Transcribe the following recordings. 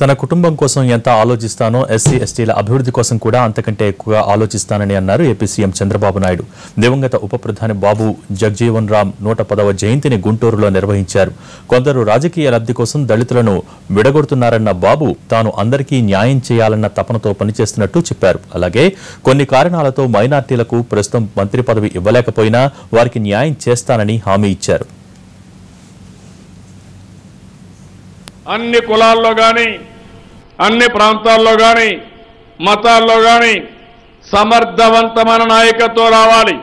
తన కుటుంబం కోసం ఎంత ఆలోచిస్తానో ఎస్సీ ఎస్టీల అభివృద్ధి కోసం కూడా అంతకంటే ఎక్కువగా ఆలోచిస్తానని అన్నారు ఏపీ సీఎం చంద్రబాబు నాయుడు. దివంగత ఉప ప్రధాని బాబు జగజీవన్ రామ్ 110వ జయంతిని గుంటూరులో నిర్వహించారు. కొందరు రాజకీయ లబ్ధి కోసం దళితులను విడగొడుతున్నారన్న బాబు తాను అందరికీ న్యాయం చేయాలన్న తపనతో పనిచేస్తున్నట్టు చెప్పారు. అలాగే కొన్ని కారణాలతో మైనార్టీలకు ప్రస్తుతం మంత్రి పదవి ఇవ్వలేకపోయినా వారికి న్యాయం చేస్తానని హామీ ఇచ్చారు. అన్ని కులాల్లో గాని అన్ని ప్రాంతాల్లో గాని మతాల్లో గాని సమర్థవంతమైన నాయకత్వం రావాలి.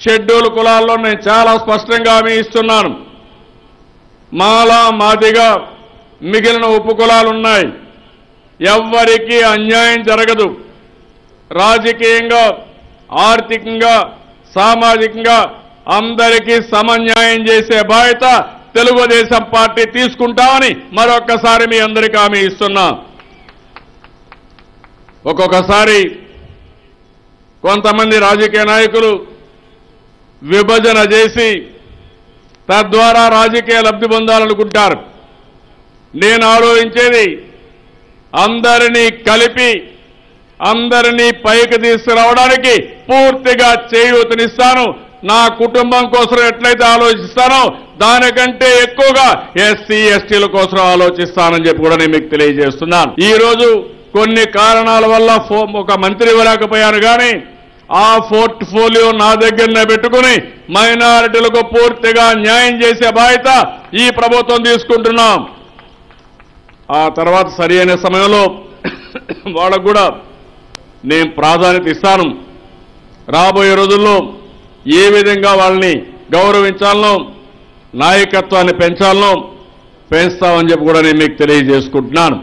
షెడ్యూల్ కులాల్లో నేను చాలా స్పష్టంగా హామీ ఇస్తున్నాను. మాలా మాదిగా మిగిలిన ఉపకులాలు ఉన్నాయి. ఎవ్వరికీ అన్యాయం జరగదు. రాజకీయంగా ఆర్థికంగా సామాజికంగా అందరికీ సమన్యాయం చేసే బాధ్యత తెలుగుదేశం పార్టీ తీసుకుంటామని మరొక్కసారి మీ అందరికీ హామీ ఇస్తున్నా. ఒక్కొక్కసారి కొంతమంది రాజకీయ నాయకులు విభజన చేసి తద్వారా రాజకీయ లబ్ధి పొందాలనుకుంటారు. నేను ఆలోచించేది అందరినీ కలిపి అందరినీ పైకి తీసుకురావడానికి పూర్తిగా చేయూతనిస్తాను. నా కుటుంబం కోసం ఎట్లయితే ఆలోచిస్తానో దానికంటే ఎక్కువగా ఎస్సీ ఎస్టీల కోసం ఆలోచిస్తానని చెప్పి కూడా నేను మీకు తెలియజేస్తున్నాను. ఈ రోజు కొన్ని కారణాల వల్ల ఒక మంత్రి ఇవ్వలేకపోయాను కానీ ఆ పోర్ట్ఫోలియో నా దగ్గరనే పెట్టుకుని మైనారిటీలకు పూర్తిగా న్యాయం చేసే బాధ్యత ఈ ప్రభుత్వం తీసుకుంటున్నాం. ఆ తర్వాత సరైన సమయంలో వాళ్ళకు కూడా నేను ప్రాధాన్యత ఇస్తాను. రాబోయే రోజుల్లో ఏ విధంగా వాళ్ళని గౌరవించాలనో నాయకత్వాన్ని పెంచాలనో పెంచుతామని చెప్పి కూడా నేను మీకు తెలియజేసుకుంటున్నాను.